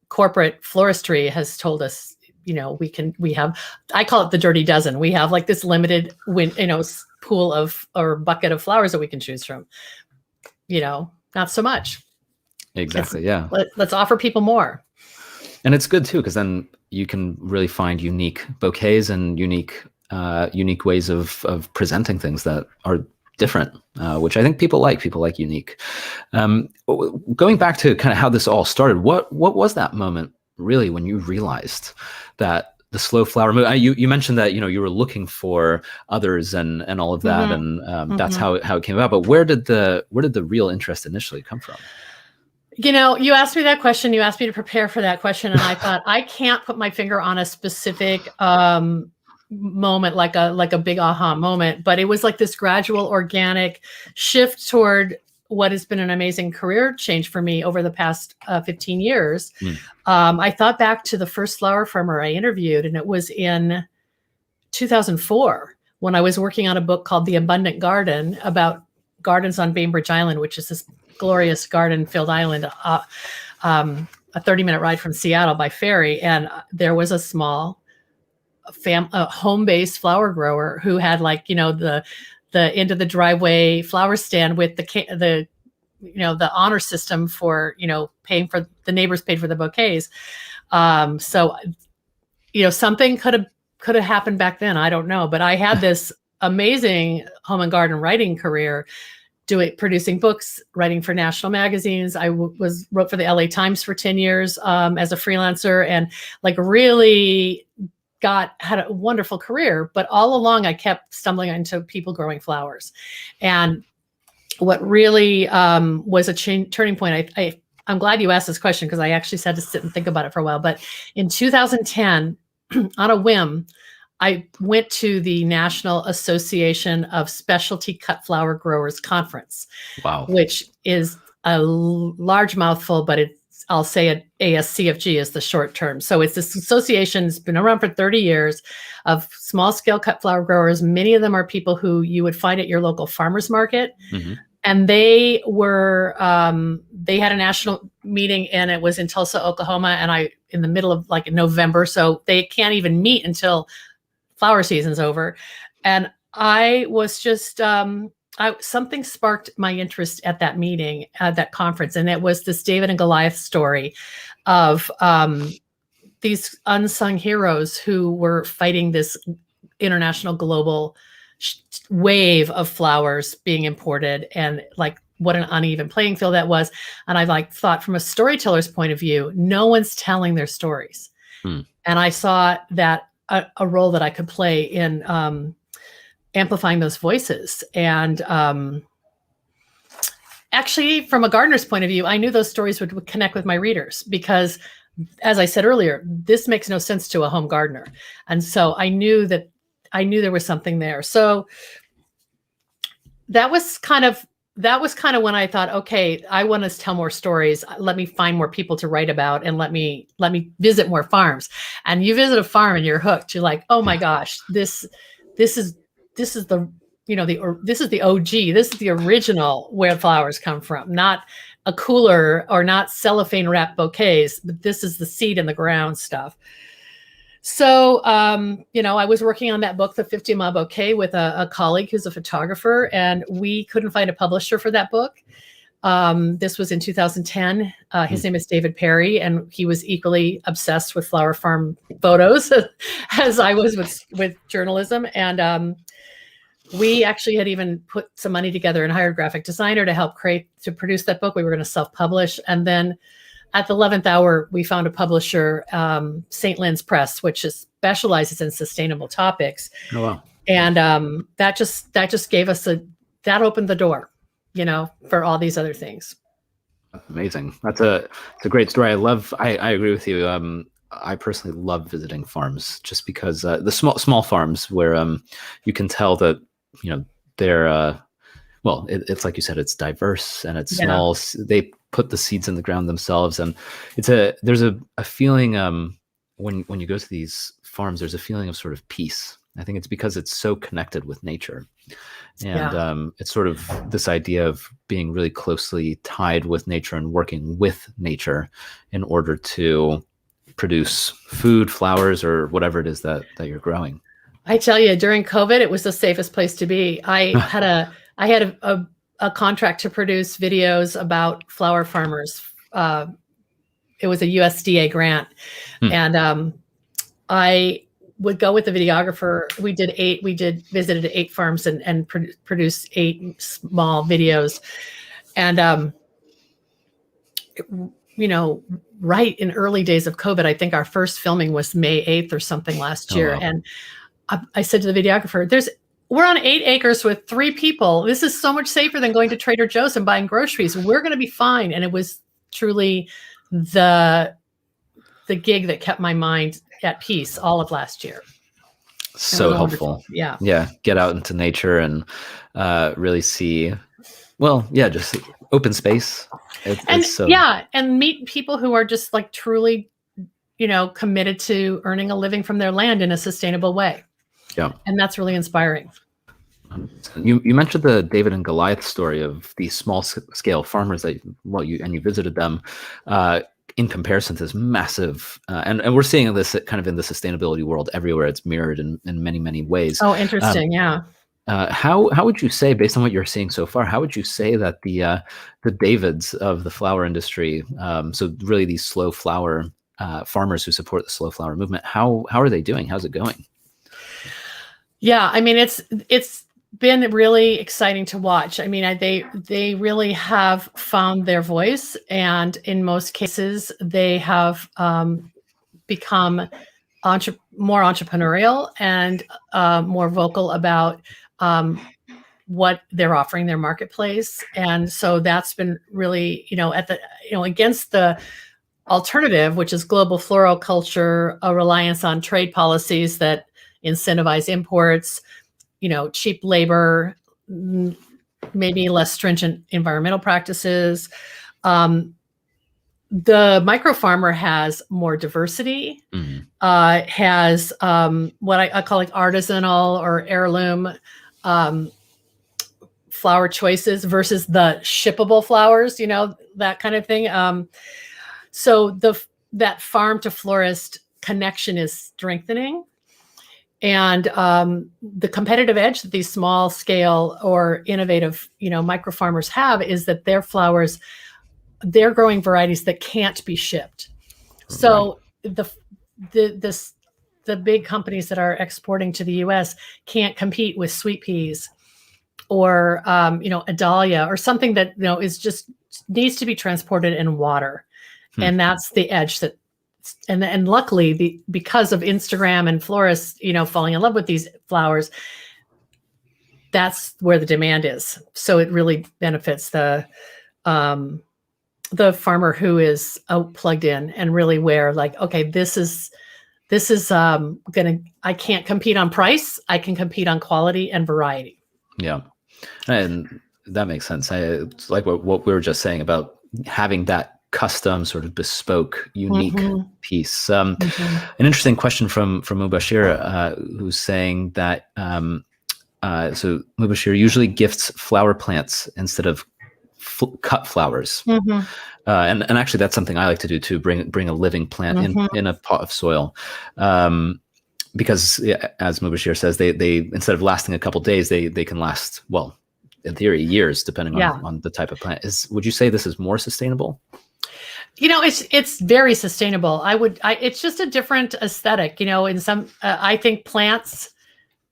corporate floristry has told us. We have, I call it the dirty dozen. We have like this limited pool of, or bucket of flowers that we can choose from. Not so much. Exactly. Let's offer people more. And it's good too, because then you can really find unique bouquets and unique ways of presenting things that are different, which I think people like. People like unique. Going back to kind of how this all started, what was that moment really when you realized that the slow flower movement? You mentioned that you were looking for others and all of that, and that's how it came about. But where did the real interest initially come from? You asked me that question. You asked me to prepare for that question, and I thought I can't put my finger on a specific moment, like a big aha moment, but it was like this gradual organic shift toward what has been an amazing career change for me over the past 15 years. I thought back to the first flower farmer I interviewed, and it was in 2004 when I was working on a book called The Abundant Garden about gardens on Bainbridge Island, which is this glorious garden-filled island, a 30-minute ride from Seattle by ferry. And there was a small home-based flower grower who had, like, you know, the end of the driveway flower stand with the honor system for, you know, paying for the neighbors paid for the bouquets. So, you know, something could have happened back then. I don't know, but I had this amazing home and garden writing career, producing books, writing for national magazines. I wrote for the LA Times for 10 years as a freelancer, and like really had a wonderful career. But all along, I kept stumbling into people growing flowers. And what really was a turning point, I'm glad you asked this question, because I actually had to sit and think about it for a while. But in 2010, on a whim, I went to the National Association of Specialty Cut Flower Growers Conference. Wow. Which is a large mouthful, but I'll say it, ASCFG is the short term. So it's this association that's been around for 30 years of small scale cut flower growers. Many of them are people who you would find at your local farmer's market. Mm-hmm. And they had a national meeting, and it was in Tulsa, Oklahoma, and in the middle of like November. So they can't even meet until flower season's over. And I was just, something sparked my interest at that meeting, at that conference. And it was this David and Goliath story of these unsung heroes who were fighting this international global wave of flowers being imported, and like what an uneven playing field that was. And I thought, from a storyteller's point of view, no one's telling their stories. And I saw that a role that I could play in amplifying those voices. And actually, from a gardener's point of view, I knew those stories would connect with my readers, because, as I said earlier, this makes no sense to a home gardener. And so I knew there was something there. So that was kind of when I thought, okay, I want to tell more stories. Let me find more people to write about, and let me visit more farms. And you visit a farm and you're hooked. You're like, oh my gosh, this is the, you know, this is the OG. This is the original where flowers come from, not a cooler or not cellophane wrapped bouquets, but this is the seed in the ground stuff. So, I was working on that book, The 50-Mile Bouquet, with a colleague who's a photographer, and we couldn't find a publisher for that book. This was in 2010. His name is David Perry, and he was equally obsessed with flower farm photos as I was with journalism. And we actually had even put some money together and hired a graphic designer to produce that book. We were going to self-publish. And then at the 11th hour, we found a publisher, St. Lynn's Press, which specializes in sustainable topics. Oh, wow. And that just gave us that opened the door, you know, for all these other things. Amazing. It's a great story. I agree with you. I personally love visiting farms, just because the small farms where you can tell that, you know, they're it's like you said, it's diverse and it's small. They put the seeds in the ground themselves, and there's a feeling when you go to these farms, there's a feeling of sort of peace. I think it's because it's so connected with nature, and it's sort of this idea of being really closely tied with nature and working with nature in order to produce food, flowers, or whatever it is that you're growing. I tell you, during COVID, it was the safest place to be. I had a contract to produce videos about flower farmers. It was a USDA grant. And I would go with the videographer. We visited 8 farms and produced 8 small videos. And, you know, right in early days of COVID, I think our first filming was May 8th or something last year. Wow. And I said to the videographer, we're on 8 acres with 3 people. This is so much safer than going to Trader Joe's and buying groceries. We're going to be fine. And it was truly the gig that kept my mind at peace all of last year. So helpful. Wonderful. Yeah. Yeah. Get out into nature and really see, well, yeah, just open space. And It's so, yeah, and meet people who are just like truly, committed to earning a living from their land in a sustainable way. yeah. And that's really inspiring. You mentioned the David and Goliath story of these small scale farmers that, well, you visited them in comparison to this massive, and we're seeing this kind of in the sustainability world everywhere. It's mirrored in many, many ways. Oh, interesting. Yeah. How would you say, based on what you're seeing so far, how would you say that the Davids of the flower industry, so really these slow flower farmers who support the slow flower movement, how are they doing? How's it going? Yeah, I mean, it's been really exciting to watch. I mean, they really have found their voice, and in most cases, they have become more entrepreneurial and more vocal about what they're offering their marketplace. And so that's been really, against the alternative, which is global floral culture, a reliance on trade policies that incentivize imports, cheap labor, maybe less stringent environmental practices. The micro farmer has more diversity, has what I call like artisanal or heirloom flower choices versus the shippable flowers, that kind of thing. So that farm to florist connection is strengthening. And the competitive edge that these small scale or innovative, micro farmers have is that their flowers, they're growing varieties that can't be shipped. So the big companies that are exporting to the U.S. can't compete with sweet peas or a dahlia or something that is just needs to be transported in water, and that's the edge that. And luckily, because of Instagram and florists, falling in love with these flowers, that's where the demand is. So it really benefits the farmer who is plugged in and really where like, okay, this is I can't compete on price. I can compete on quality and variety. Yeah. And that makes sense. It's like what we were just saying about having that custom sort of bespoke, unique piece. An interesting question from Mubashir, who's saying that so Mubashir usually gifts flower plants instead of cut flowers. And actually that's something I like to do too, bring a living plant in a pot of soil. Because as Mubashir says, they instead of lasting a couple days, they can last, well, in theory, years, depending on the type of plant. Would you say this is more sustainable? It's very sustainable. It's just a different aesthetic, in some, I think plants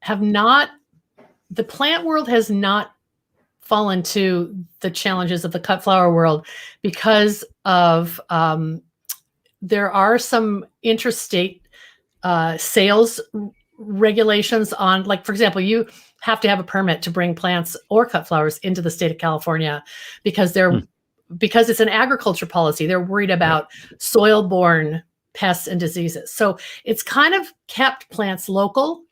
the plant world has not fallen to the challenges of the cut flower world because of, there are some interstate sales regulations on, like, for example, you have to have a permit to bring plants or cut flowers into the state of California because because it's an agriculture policy. They're worried about soil-borne pests and diseases. So it's kind of kept plants local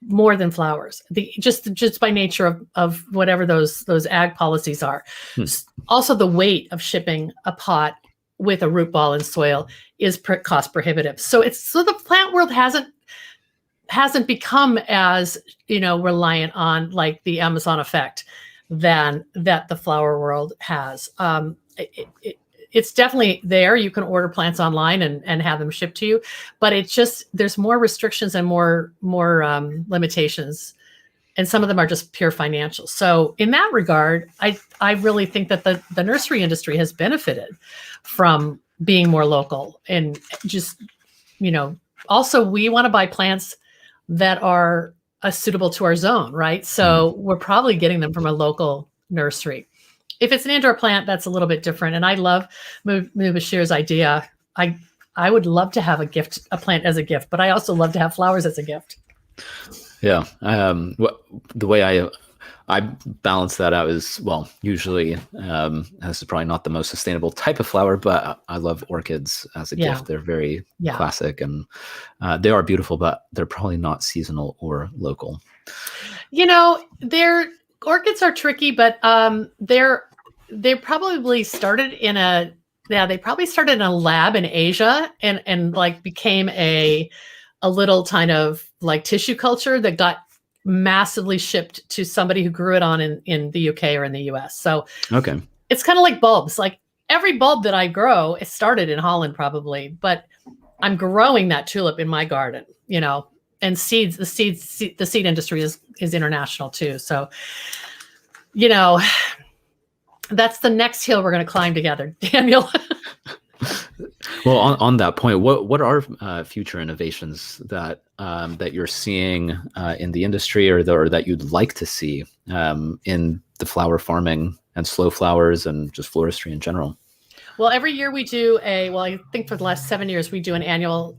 more than flowers, just by nature of whatever those ag policies are. Also, the weight of shipping a pot with a root ball in soil is cost prohibitive. So the plant world hasn't become as reliant on like the Amazon effect than that the flower world has. It's definitely there. You can order plants online and have them shipped to you, but there's more restrictions and more limitations, and some of them are just pure financial. So in that regard, I really think that the nursery industry has benefited from being more local, and just also we want to buy plants that are suitable to our zone, right? So we're probably getting them from a local nursery. If it's an indoor plant, that's a little bit different. And I love Mubashir's idea. I would love to have a plant as a gift, but I also love to have flowers as a gift. Yeah. The way I I balance that out as well. Usually, this is probably not the most sustainable type of flower, but I love orchids as a gift. They're very classic, and they are beautiful, but they're probably not seasonal or local. Orchids are tricky, but they probably started in a lab in Asia and like became a little kind of like tissue culture that got massively shipped to somebody who grew it on in the UK or in the US. So okay, it's kind of like bulbs. Like every bulb that I grow, it started in Holland probably, but I'm growing that tulip in my garden, and seeds. The seed industry is international too. So, that's the next hill we're going to climb together, Daniel. Well, on that point, what are future innovations that you're seeing in the industry, or that you'd like to see in the flower farming and slow flowers and just floristry in general? Well, every year we do I think for the last 7 years, we do an annual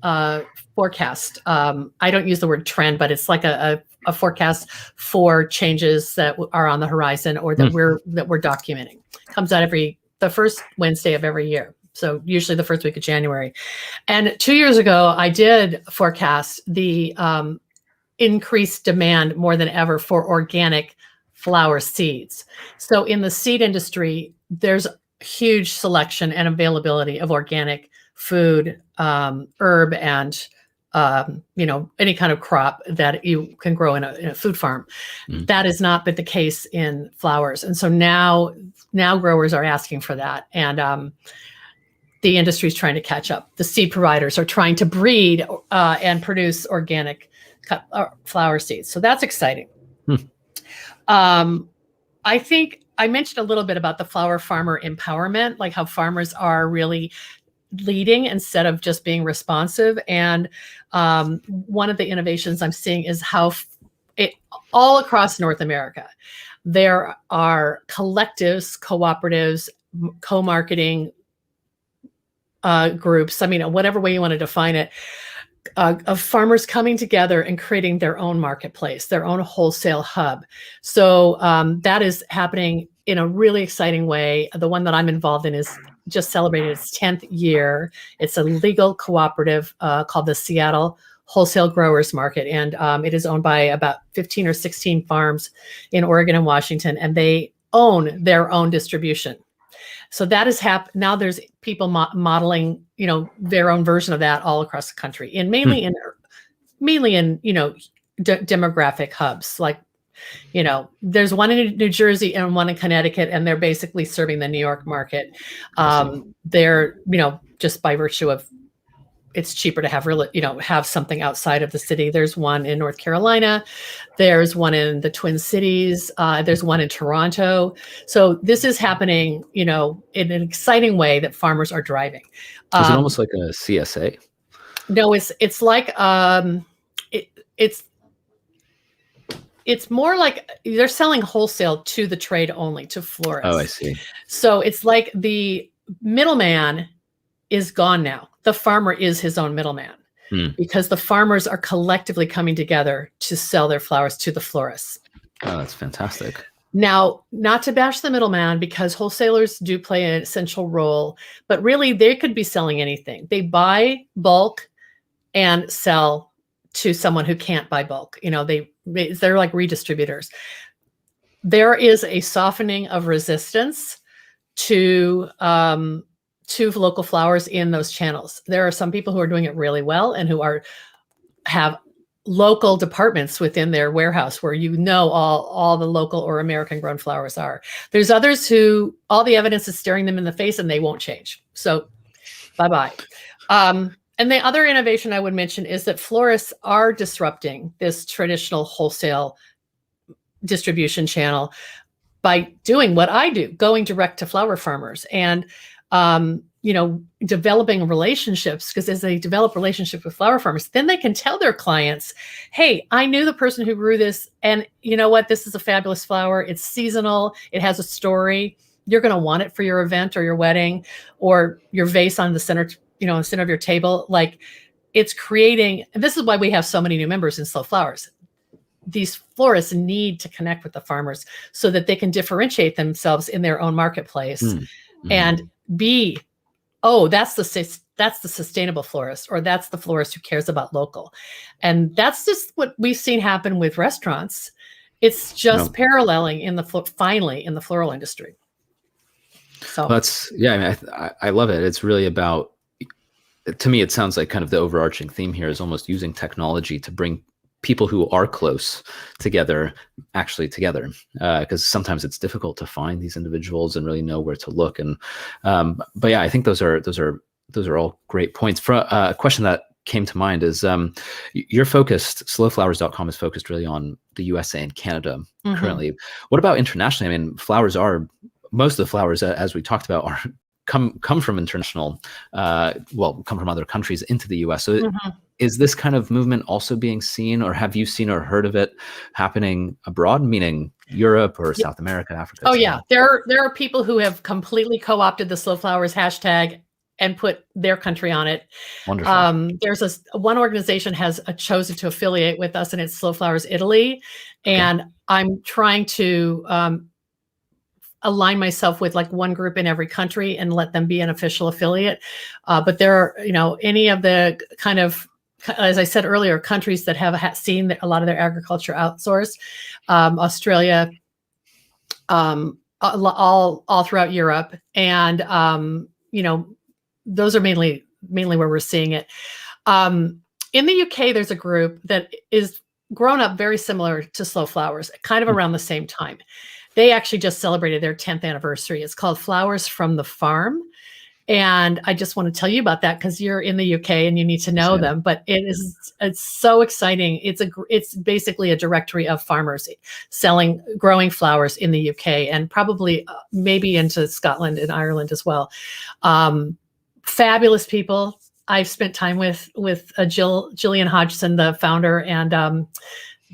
forecast. I don't use the word trend, but it's like a forecast for changes that are on the horizon or that we're documenting. It comes out the first Wednesday of every year. So usually the first week of January. And 2 years ago, I did forecast the increased demand more than ever for organic flower seeds. So in the seed industry, there's huge selection and availability of organic food, herb, and any kind of crop that you can grow in a food farm. That has not been the case in flowers, and so now growers are asking for that, and the industry is trying to catch up. The seed providers are trying to breed and produce organic flower seeds, so that's exciting. I think I mentioned a little bit about the flower farmer empowerment, like how farmers are really leading instead of just being responsive. And one of the innovations I'm seeing is how all across North America, there are collectives, cooperatives, co-marketing groups, whatever way you want to define it, of farmers coming together and creating their own marketplace, their own wholesale hub. So that is happening in a really exciting way. The one that I'm involved in is just celebrated its 10th year. It's a legal cooperative called the Seattle Wholesale Growers Market, and it is owned by about 15 or 16 farms in Oregon and Washington, and they own their own distribution. So that is now there's people modeling, their own version of that all across the country, and mainly in demographic hubs. Like, there's one in New Jersey and one in Connecticut, and they're basically serving the New York market. They're, just by virtue of it's cheaper to have something outside of the city. There's one in North Carolina. There's one in the Twin Cities. There's one in Toronto. So this is happening, in an exciting way that farmers are driving. Is it almost like a CSA? No, it's like it's more like they're selling wholesale to the trade only, to florists. Oh, I see. So it's like the middleman is gone now. The farmer is his own middleman because the farmers are collectively coming together to sell their flowers to the florists. Oh, that's fantastic. Now, not to bash the middleman, because wholesalers do play an essential role, but really they could be selling anything. They buy bulk and sell to someone who can't buy bulk. They're like redistributors. There is a softening of resistance to local flowers in those channels. There are some people who are doing it really well and who have local departments within their warehouse where all the local or American grown flowers are. There's others who all the evidence is staring them in the face and they won't change. So bye-bye. And the other innovation I would mention is that florists are disrupting this traditional wholesale distribution channel by doing what I do, going direct to flower farmers and developing relationships, because as they develop relationships with flower farmers, then they can tell their clients, hey, I knew the person who grew this, and you know what? This is a fabulous flower. It's seasonal. It has a story. You're going to want it for your event or your wedding or your vase on the center, center of your table. Like, it's creating, and this is why we have so many new members in Slow Flowers. these florists need to connect with the farmers so that they can differentiate themselves in their own marketplace and be, oh, that's the sustainable florist, or that's the florist who cares about local. And that's just what we've seen happen with restaurants. It's just paralleling finally in the floral industry. So that's, yeah, I mean, I love it. It's really about, to me, it sounds like kind of the overarching theme here is almost using technology to bring people who are close together, actually together, because sometimes it's difficult to find these individuals and really know where to look. And but yeah, I think those are all great points. For a question that came to mind is, you're focused, slowflowers.com is focused really on the USA and Canada currently. What about internationally? I mean, most of the flowers, as we talked about, are come from international, come from other countries into the US. So is this kind of movement also being seen, or have you seen or heard of it happening abroad, meaning Europe or South America, Africa? Oh yeah, there are people who have completely co-opted the Slow Flowers hashtag and put their country on it. Wonderful. There's one organization has chosen to affiliate with us, and it's Slow Flowers Italy. And I'm trying to align myself with like one group in every country and let them be an official affiliate. But there are, any of the kind of, as I said earlier, countries that have seen a lot of their agriculture outsourced, Australia, all throughout Europe. And, those are mainly where we're seeing it. In the UK, there's a group that is grown up very similar to Slow Flowers, kind of around the same time. They actually just celebrated their 10th anniversary. It's called Flowers from the Farm. And I just want to tell you about that because you're in the UK and you need to know them. But it's so exciting. It's basically a directory of farmers growing flowers in the UK and probably maybe into Scotland and Ireland as well. Fabulous people. I've spent time with Gillian Hodgson, the founder, and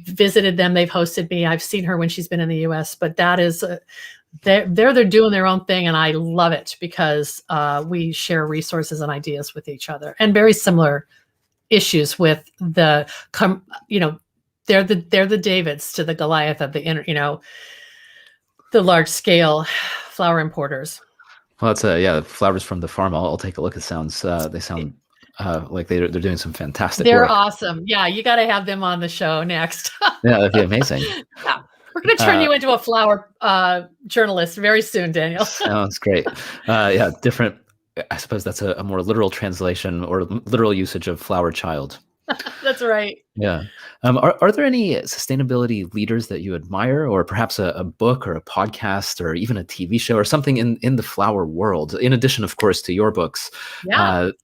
visited them. They've hosted me. I've seen her when she's been in the US, but that is, they're doing their own thing. And I love it because we share resources and ideas with each other, and very similar issues with they're the Davids to the Goliath of the large scale flower importers. Well, that's Flowers from the Farm. I'll take a look. It sounds, they sound like they're doing some fantastic work. They're awesome. Yeah, you got to have them on the show next. Yeah, that'd be amazing. Yeah. We're going to turn you into a flower journalist very soon, Daniel. Sounds great. Different. I suppose that's a more literal translation or literal usage of flower child. That's right. Yeah. Are there any sustainability leaders that you admire, or perhaps a book or a podcast or even a TV show or something in the flower world, in addition, of course, to your books, that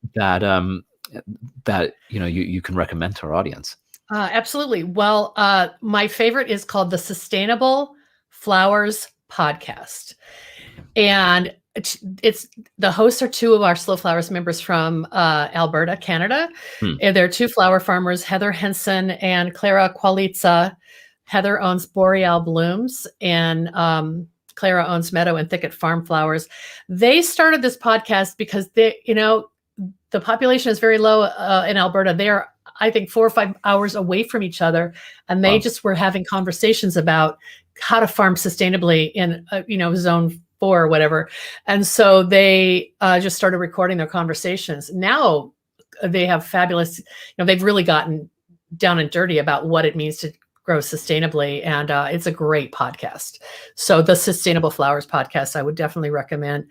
you can recommend to our audience? Absolutely. Well, my favorite is called the Sustainable Flowers Podcast. And it's the hosts are two of our Slow Flowers members from Alberta, Canada. And they're two flower farmers, Heather Henson and Clara Qualitza. Heather owns Boreal Blooms, and Clara owns Meadow and Thicket Farm Flowers. They started this podcast because the population is very low in Alberta. They're, I think, 4 or 5 hours away from each other. And they just were having conversations about how to farm sustainably in, zone 4 or whatever. And so they just started recording their conversations. Now they have fabulous, they've really gotten down and dirty about what it means to grow sustainably. And it's a great podcast. So the Sustainable Flowers Podcast, I would definitely recommend.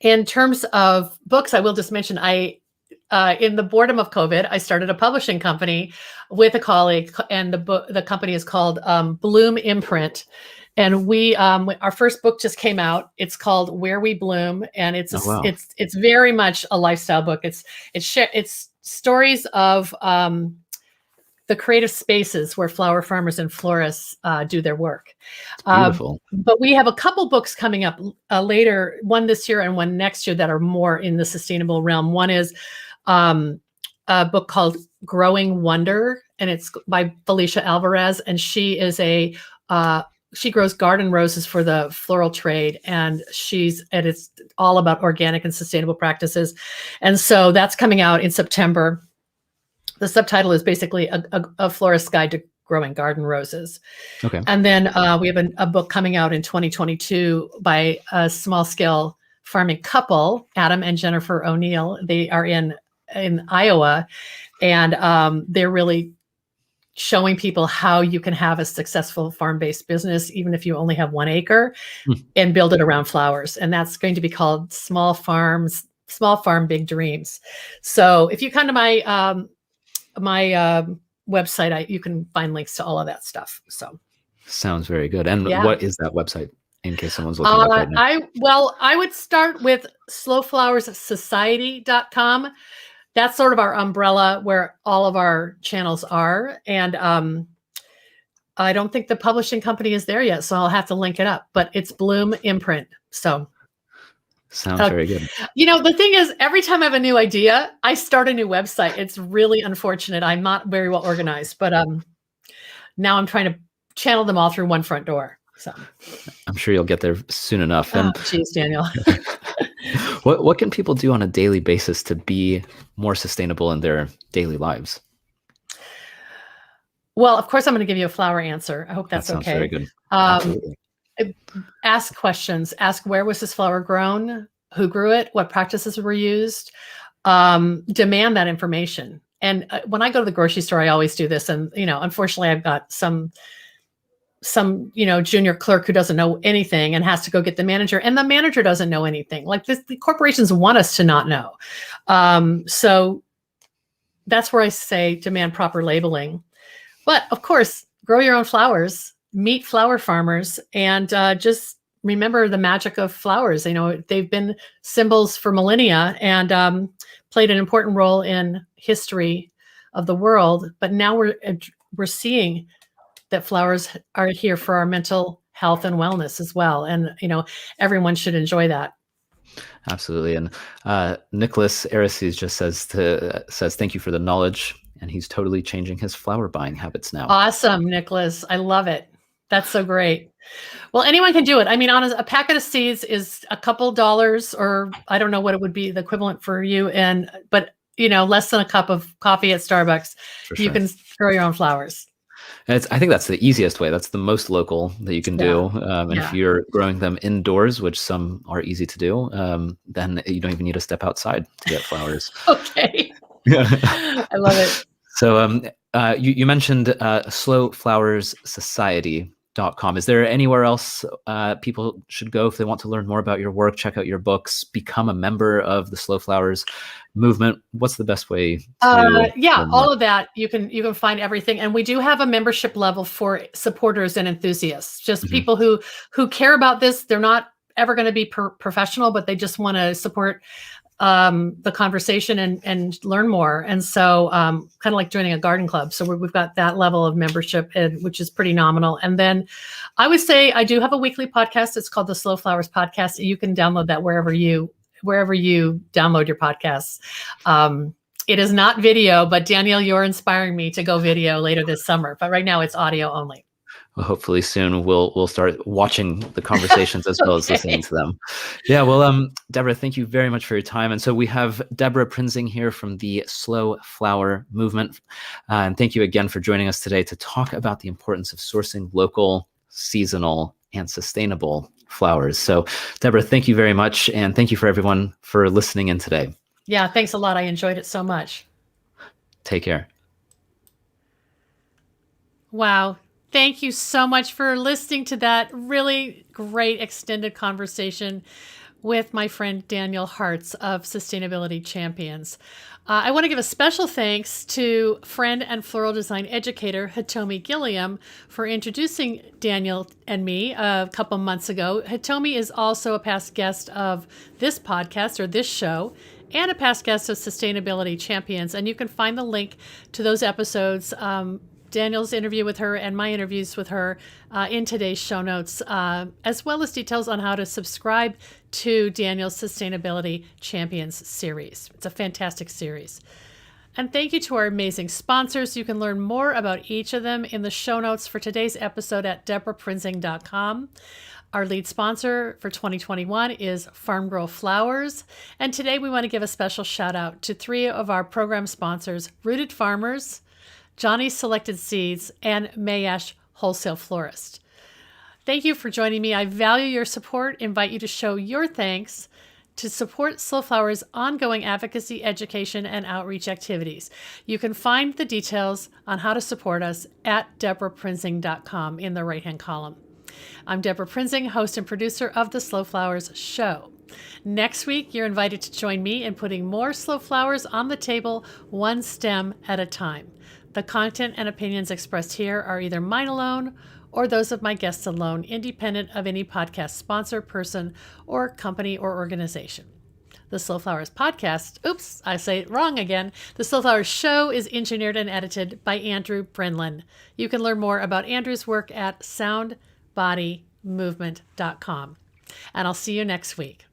In terms of books, I will just mention, in the boredom of COVID, I started a publishing company with a colleague, and the company is called Bloom Imprint. And we, our first book just came out. It's called Where We Bloom, and it's very much a lifestyle book. It's stories of the creative spaces where flower farmers and florists do their work. Beautiful. But we have a couple books coming up later, one this year and one next year, that are more in the sustainable realm. One is a book called Growing Wonder, and it's by Felicia Alvarez, and she is she grows garden roses for the floral trade, and it's all about organic and sustainable practices. And so that's coming out in September. the subtitle is basically a florist's guide to growing garden roses. Okay. And then we have a book coming out in 2022 by a small scale farming couple, Adam and Jennifer O'Neill. They are in Iowa, and they're really showing people how you can have a successful farm-based business, even if you only have 1 acre, and build it around flowers. And that's going to be called Small Farm, Big Dreams. So if you come to my website, you can find links to all of that stuff. So sounds very good. And yeah. What is that website, in case someone's looking up right now? I would start with slowflowerssociety.com. That's sort of our umbrella where all of our channels are. And I don't think the publishing company is there yet, so I'll have to link it up. But it's Bloom Imprint. So sounds very good. The thing is, every time I have a new idea, I start a new website. It's really unfortunate. I'm not very well organized, but now I'm trying to channel them all through one front door. So I'm sure you'll get there soon enough. Oh, geez, Daniel. What can people do on a daily basis to be more sustainable in their daily lives? Well, of course, I'm going to give you a flower answer. I hope that's okay. That sounds very good. Absolutely. Ask questions. Ask, where was this flower grown? Who grew it? What practices were used? Demand that information. And when I go to the grocery store, I always do this. And, unfortunately, I've got some junior clerk who doesn't know anything and has to go get the manager, and the manager doesn't know anything. Like this, the corporations want us to not know. So that's where I say demand proper labeling. But of course, grow your own flowers, meet flower farmers, and just remember the magic of flowers. They've been symbols for millennia and played an important role in history of the world. But now we're seeing that flowers are here for our mental health and wellness as well. And, everyone should enjoy that. Absolutely. And Nicholas Arises just says, thank you for the knowledge. And he's totally changing his flower buying habits now. Awesome, Nicholas. I love it. That's so great. Well, anyone can do it. I mean, on a packet of seeds is a couple dollars, or I don't know what it would be the equivalent for you. But less than a cup of coffee at Starbucks, you can grow your own flowers. I think that's the easiest way. That's the most local that you can do. And if you're growing them indoors, which some are easy to do, then you don't even need to step outside to get flowers. Okay. I love it. So you mentioned Slowflowerscom. Is there anywhere else people should go if they want to learn more about your work, check out your books, become a member of the Slow Flowers movement? What's the best way to all of that. You can find everything. And we do have a membership level for supporters and enthusiasts, just people who care about this. They're not ever going to be professional, but they just want to support the conversation and learn more. And so kind of like joining a garden club. So we've got that level of membership, which is pretty nominal. And then I would say I do have a weekly podcast. It's called the Slow Flowers Podcast. You can download that wherever you download your podcasts. It is not video, but Daniel, you're inspiring me to go video later this summer. But right now it's audio only. Well, hopefully soon we'll start watching the conversations as well as listening to them. Yeah, well, Deborah, thank you very much for your time. And so we have Deborah Prinzing here from the Slow Flower Movement. And thank you again for joining us today to talk about the importance of sourcing local, seasonal, and sustainable flowers. So Deborah, thank you very much. And thank you for everyone for listening in today. Yeah, thanks a lot. I enjoyed it so much. Take care. Wow. Thank you so much for listening to that really great extended conversation with my friend Daniel Hartz of Sustainability Champions. I want to give a special thanks to friend and floral design educator Hitomi Gilliam for introducing Daniel and me a couple months ago. Hitomi is also a past guest of this podcast or this show, and a past guest of Sustainability Champions. And you can find the link to those episodes, Daniel's interview with her and my interviews with her in today's show notes, as well as details on how to subscribe to Daniel's Sustainability Champions series. It's a fantastic series. And thank you to our amazing sponsors. You can learn more about each of them in the show notes for today's episode at deborahprinzing.com. Our lead sponsor for 2021 is Farm Girl Flowers. And today we want to give a special shout out to 3 of our program sponsors, Rooted Farmers, Johnny's Selected Seeds, and Mayesh Wholesale Florist. Thank you for joining me. I value your support. Invite you to show your thanks to support Slow Flowers' ongoing advocacy, education, and outreach activities. You can find the details on how to support us at deborahprinzing.com in the right-hand column. I'm Deborah Prinzing, host and producer of the Slow Flowers Show. Next week, you're invited to join me in putting more slow flowers on the table, one stem at a time. The content and opinions expressed here are either mine alone or those of my guests alone, independent of any podcast sponsor, person, or company or organization. The Slow Flowers podcast, oops, I say it wrong again. The Slow Flowers show is engineered and edited by Andrew Brenlin. You can learn more about Andrew's work at soundbodymovement.com. And I'll see you next week.